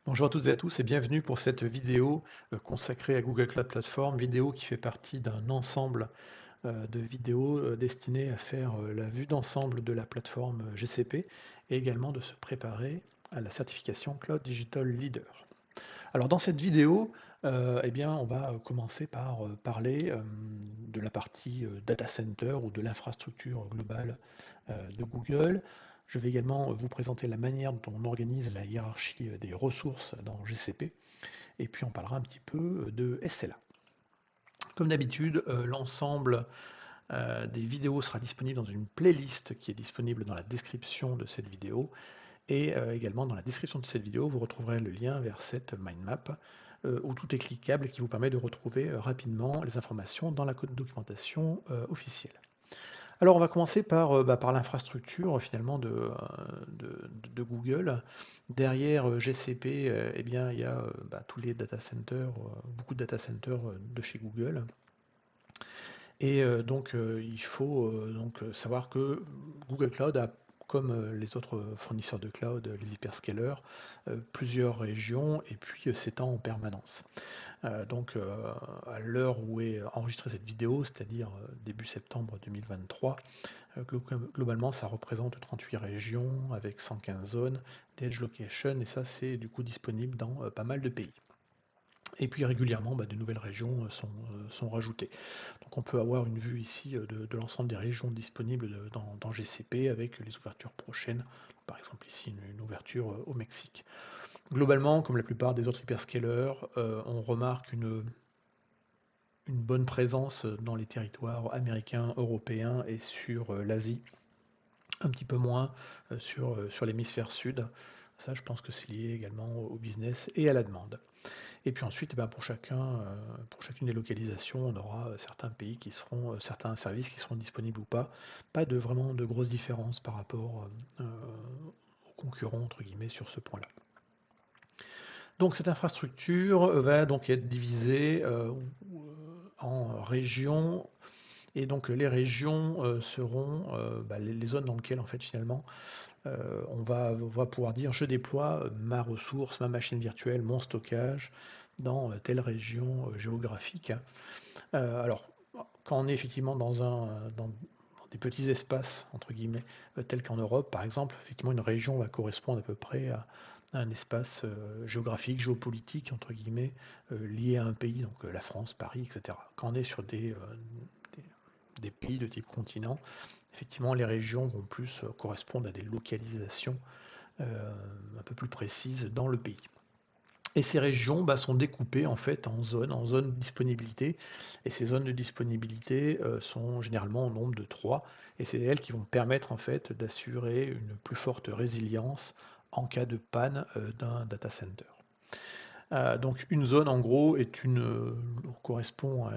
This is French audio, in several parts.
Bonjour à toutes et à tous et bienvenue pour cette vidéo consacrée à Google Cloud Platform, vidéo qui fait partie d'un ensemble de vidéos destinées à faire la vue d'ensemble de la plateforme GCP et également de se préparer à la certification Cloud Digital Leader. Alors dans cette vidéo, eh bien, on va commencer par parler de la partie data center ou de l'infrastructure globale de Google. Je vais également vous présenter la manière dont on organise la hiérarchie des ressources dans GCP. Et puis on parlera un petit peu de SLA. Comme d'habitude, l'ensemble des vidéos sera disponible dans une playlist qui est disponible dans la description de cette vidéo. Et également dans la description de cette vidéo, vous retrouverez le lien vers cette mind map où tout est cliquable et qui vous permet de retrouver rapidement les informations dans la documentation officielle. Alors on va commencer par l'infrastructure finalement de Google. Derrière GCP, eh bien, il y a tous les data centers, beaucoup de data centers de chez Google. Et il faut savoir que Google Cloud a, comme les autres fournisseurs de cloud, les hyperscalers, plusieurs régions et puis s'étend en permanence. À l'heure où est enregistrée cette vidéo, c'est-à-dire début septembre 2023, globalement ça représente 38 régions avec 115 zones d'edge location et ça c'est du coup disponible dans pas mal de pays. Et puis régulièrement, de nouvelles régions sont rajoutées. Donc on peut avoir une vue ici de l'ensemble des régions disponibles dans GCP avec les ouvertures prochaines. Par exemple ici une ouverture au Mexique. Globalement, comme la plupart des autres hyperscalers, on remarque une bonne présence dans les territoires américains, européens et sur l'Asie. Un petit peu moins sur l'hémisphère sud. Ça, je pense que c'est lié également au business et à la demande. Et puis ensuite, pour chacune des localisations, on aura certains pays qui seront, certains services qui seront disponibles ou pas. Pas de vraiment de grosses différences par rapport aux concurrents entre guillemets sur ce point-là. Donc cette infrastructure va donc être divisée en régions. Et donc les régions seront les zones dans lesquelles en fait finalement on va pouvoir dire je déploie ma ressource, ma machine virtuelle, mon stockage dans telle région géographique. Alors, quand on est effectivement dans des petits espaces, entre guillemets, tels qu'en Europe, par exemple, effectivement, une région va correspondre à peu près à un espace géographique, géopolitique, entre guillemets, lié à un pays, donc la France, Paris, etc. Quand on est sur des, des pays de type continent, effectivement, les régions vont plus correspondre à des localisations un peu plus précises dans le pays. Et ces régions sont découpées en fait en zones de disponibilité. Et ces zones de disponibilité sont généralement au nombre de 3. Et c'est elles qui vont permettre en fait d'assurer une plus forte résilience en cas de panne d'un data center. Donc une zone en gros correspond à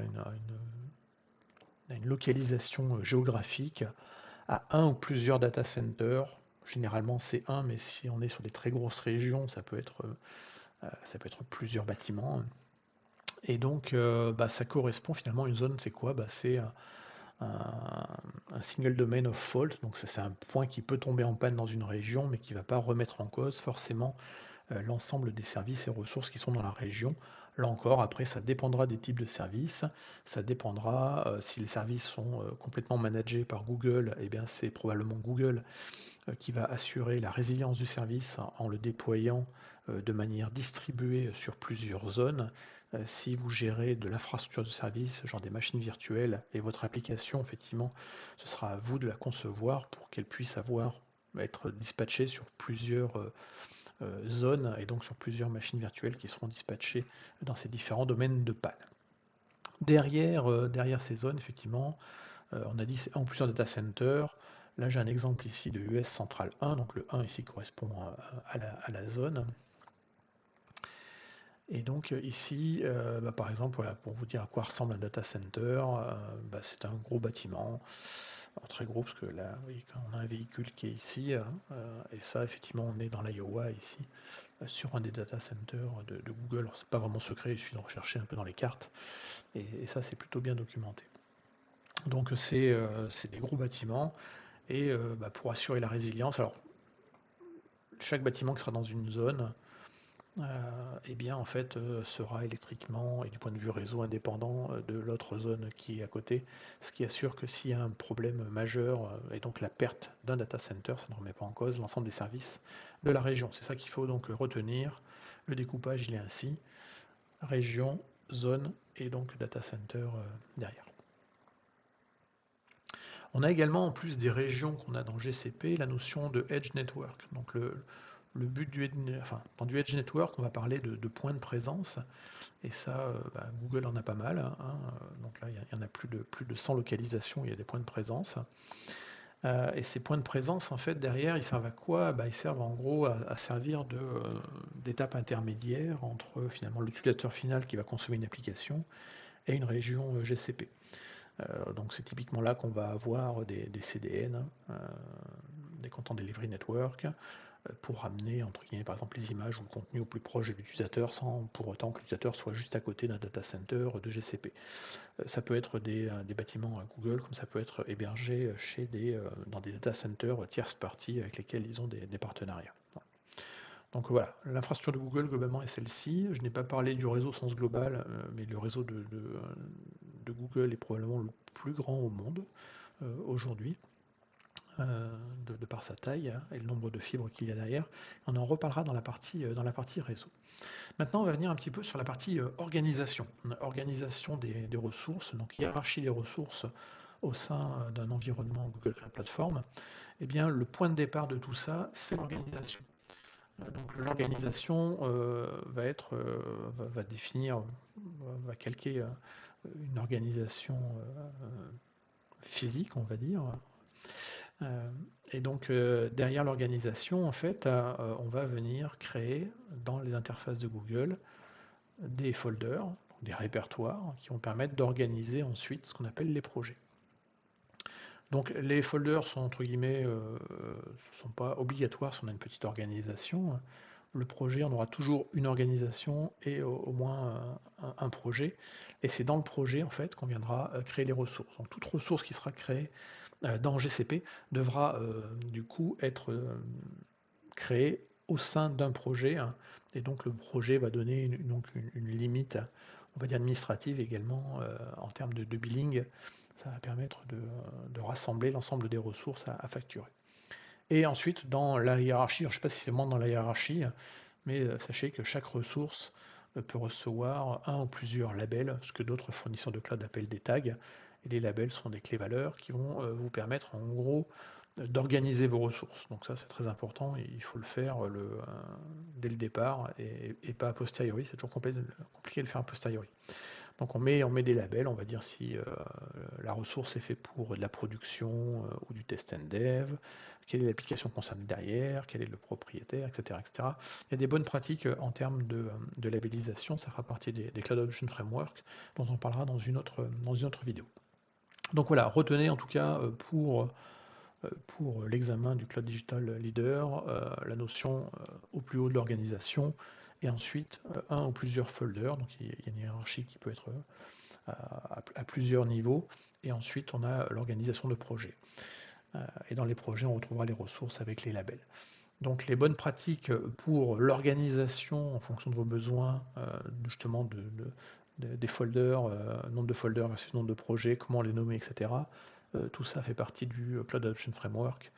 une localisation géographique à un ou plusieurs data centers. Généralement c'est un, mais si on est sur des très grosses régions, ça peut être plusieurs bâtiments. Et donc, ça correspond finalement, une zone, c'est quoi? C'est un single domain of fault. Donc, ça, c'est un point qui peut tomber en panne dans une région, mais qui ne va pas remettre en cause forcément l'ensemble des services et ressources qui sont dans la région. Là encore, après, ça dépendra des types de services. Ça dépendra si les services sont complètement managés par Google, eh bien, c'est probablement Google qui va assurer la résilience du service en le déployant de manière distribuée sur plusieurs zones. Si vous gérez de l'infrastructure de service, genre des machines virtuelles, et votre application, effectivement, ce sera à vous de la concevoir pour qu'elle puisse être dispatchée sur plusieurs zones et donc sur plusieurs machines virtuelles qui seront dispatchées dans ces différents domaines de panne. Derrière ces zones, effectivement, on a dit en plusieurs data centers. Là, j'ai un exemple ici de US Central 1, donc le 1 ici correspond à la zone. Et donc ici, par exemple, voilà, pour vous dire à quoi ressemble un data center, c'est un gros bâtiment, très gros parce que là, oui, quand on a un véhicule qui est ici, et ça, effectivement, on est dans l'Iowa ici, sur un des data centers de Google. Alors, c'est pas vraiment secret, il suffit de rechercher un peu dans les cartes, et ça, c'est plutôt bien documenté. Donc c'est des gros bâtiments. Et pour assurer la résilience, alors chaque bâtiment qui sera dans une zone eh bien en fait sera électriquement et du point de vue réseau indépendant de l'autre zone qui est à côté, ce qui assure que s'il y a un problème majeur et donc la perte d'un data center, ça ne remet pas en cause l'ensemble des services de la région. C'est ça qu'il faut donc retenir. Le découpage il est ainsi, région, zone et donc data center derrière. On a également, en plus des régions qu'on a dans GCP, la notion de Edge Network. Donc le but dans du Edge Network, on va parler de points de présence. Et ça, Google en a pas mal, hein. Donc là, il y en a plus de 100 localisations, il y a des points de présence. Et ces points de présence, en fait, derrière, ils servent à quoi? Ils servent en gros à servir d'étape intermédiaire entre finalement l'utilisateur final qui va consommer une application et une région GCP. Donc c'est typiquement là qu'on va avoir des CDN, des Content Delivery Network, pour ramener entre guillemets par exemple les images ou le contenu au plus proche de l'utilisateur sans pour autant que l'utilisateur soit juste à côté d'un data center de GCP. Ça peut être des bâtiments à Google, comme ça peut être hébergé dans des data centers tierces parties avec lesquels ils ont des partenariats. Donc voilà, l'infrastructure de Google globalement est celle-ci. Je n'ai pas parlé du réseau au sens global, mais le réseau de Google est probablement le plus grand au monde aujourd'hui, de par sa taille et le nombre de fibres qu'il y a derrière. On en reparlera dans la partie réseau. Maintenant, on va venir un petit peu sur la partie organisation. Organisation des ressources, donc hiérarchie des ressources au sein d'un environnement Google Cloud Platform. Eh bien, le point de départ de tout ça, c'est l'organisation. Donc l'organisation va définir, va calquer une organisation physique, on va dire. Et donc derrière l'organisation, en fait, on va venir créer dans les interfaces de Google des folders, des répertoires qui vont permettre d'organiser ensuite ce qu'on appelle les projets. Donc les folders sont entre guillemets, sont pas obligatoires si on a une petite organisation. Le projet, on aura toujours une organisation et au moins un projet. Et c'est dans le projet en fait qu'on viendra créer les ressources. Donc toute ressource qui sera créée dans GCP devra du coup être créée au sein d'un projet, hein. Et donc le projet va donner une limite, on va dire administrative également en termes de billing. Ça va permettre de rassembler l'ensemble des ressources à facturer. Et ensuite, dans la hiérarchie, je ne sais pas si c'est vraiment dans la hiérarchie, mais sachez que chaque ressource peut recevoir un ou plusieurs labels, ce que d'autres fournisseurs de cloud appellent des tags. Et les labels sont des clés valeurs qui vont vous permettre en gros d'organiser vos ressources. Donc ça c'est très important, et il faut le faire dès le départ et pas a posteriori, c'est toujours compliqué de le faire a posteriori. Donc on met des labels, on va dire si la ressource est faite pour de la production ou du test and dev, quelle est l'application concernée derrière, quel est le propriétaire, etc., etc. Il y a des bonnes pratiques en termes de labellisation, ça fera partie des Cloud Adoption Framework, dont on parlera dans une autre vidéo. Donc voilà, retenez en tout cas pour l'examen du Cloud Digital Leader la notion au plus haut de l'organisation, et ensuite un ou plusieurs folders, donc il y a une hiérarchie qui peut être à plusieurs niveaux, et ensuite on a l'organisation de projets. Et dans les projets, on retrouvera les ressources avec les labels. Donc les bonnes pratiques pour l'organisation en fonction de vos besoins, justement des folders, nombre de folders versus nombre de projets, comment les nommer, etc. Tout ça fait partie du Cloud Adoption Framework,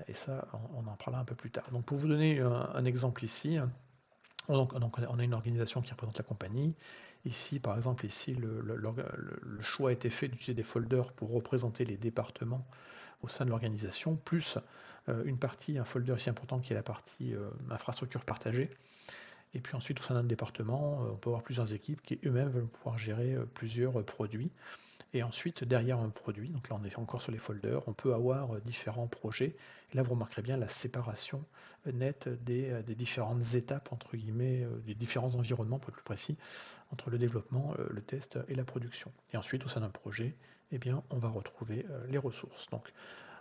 et ça, on en parlera un peu plus tard. Donc pour vous donner un exemple ici, donc on a une organisation qui représente la compagnie. Ici, par exemple, le choix a été fait d'utiliser des folders pour représenter les départements au sein de l'organisation, plus une partie, un folder aussi important qui est la partie infrastructure partagée. Et puis ensuite, au sein d'un département, on peut avoir plusieurs équipes qui eux-mêmes veulent pouvoir gérer plusieurs produits. Et ensuite, derrière un produit, donc là on est encore sur les folders, on peut avoir différents projets. Et là, vous remarquerez bien la séparation nette des différentes étapes, entre guillemets, des différents environnements, pour être plus précis, entre le développement, le test et la production. Et ensuite, au sein d'un projet, eh bien, on va retrouver les ressources. Donc,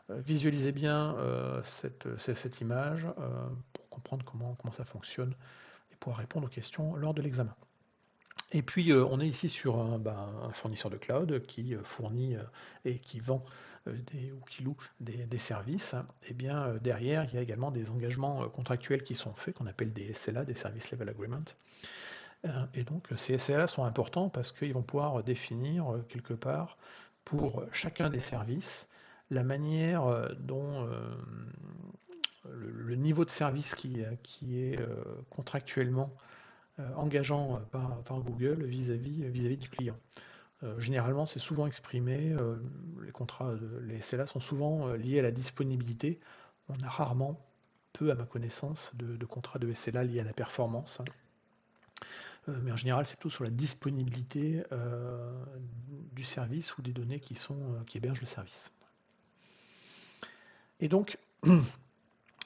visualisez bien cette image pour comprendre comment ça fonctionne et pouvoir répondre aux questions lors de l'examen. Et puis, on est ici sur un fournisseur de cloud qui fournit et qui vend ou qui loue des services. Et bien, derrière, il y a également des engagements contractuels qui sont faits, qu'on appelle des SLA, des Service Level Agreement. Et donc, ces SLA sont importants parce qu'ils vont pouvoir définir quelque part pour chacun des services la manière dont le niveau de service qui est contractuellement engageant par Google vis-à-vis du client. Généralement, c'est souvent exprimé, les SLA sont souvent liés à la disponibilité. On a rarement, peu à ma connaissance, de contrats de SLA liés à la performance, hein. Mais en général, c'est plutôt sur la disponibilité du service ou des données qui hébergent le service. Et donc,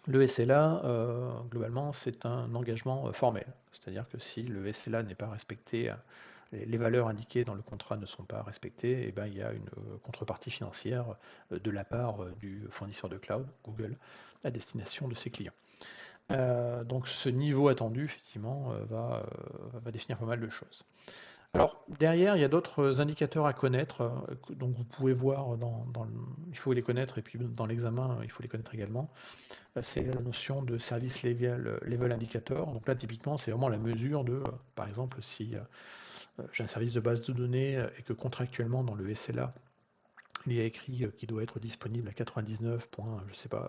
le SLA, globalement, c'est un engagement formel. C'est-à-dire que si le SLA n'est pas respecté, les valeurs indiquées dans le contrat ne sont pas respectées, et ben, il y a une contrepartie financière de la part du fournisseur de cloud, Google, à destination de ses clients. Donc ce niveau attendu, effectivement, va définir pas mal de choses. Alors derrière, il y a d'autres indicateurs à connaître, donc vous pouvez voir il faut les connaître, et puis dans l'examen, il faut les connaître également. C'est la notion de service level indicator. Donc là, typiquement, c'est vraiment la mesure de, par exemple, si j'ai un service de base de données et que contractuellement dans le SLA, il y a écrit qu'il doit être disponible à 99, je sais pas,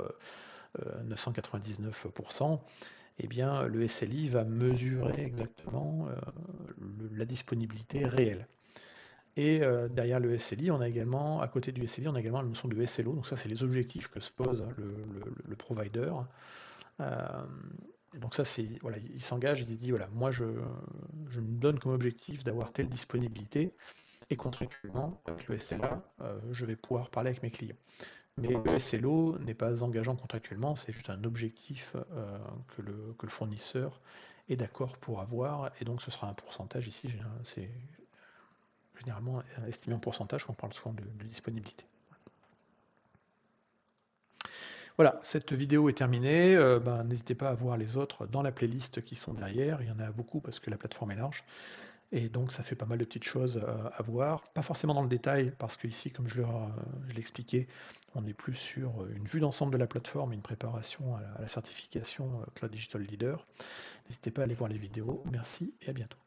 999%, eh bien le SLI va mesurer exactement la disponibilité réelle. Et derrière le SLI, on a également, à côté du SLI, on a également la notion de SLO. Donc ça, c'est les objectifs que se pose le provider. Donc ça, c'est voilà, il s'engage, il se dit voilà, moi je me donne comme objectif d'avoir telle disponibilité, et contractuellement, avec le SLA, je vais pouvoir parler avec mes clients. Mais le SLO n'est pas engageant contractuellement, c'est juste un objectif que le fournisseur est d'accord pour avoir, et donc ce sera un pourcentage ici, c'est généralement estimé en pourcentage quand on parle souvent de disponibilité. Voilà, cette vidéo est terminée. N'hésitez pas à voir les autres dans la playlist qui sont derrière. Il y en a beaucoup parce que la plateforme est large. Et donc ça fait pas mal de petites choses à voir. Pas forcément dans le détail, parce qu'ici, comme je l'ai expliqué, on est plus sur une vue d'ensemble de la plateforme et une préparation à la certification Cloud Digital Leader. N'hésitez pas à aller voir les vidéos. Merci et à bientôt.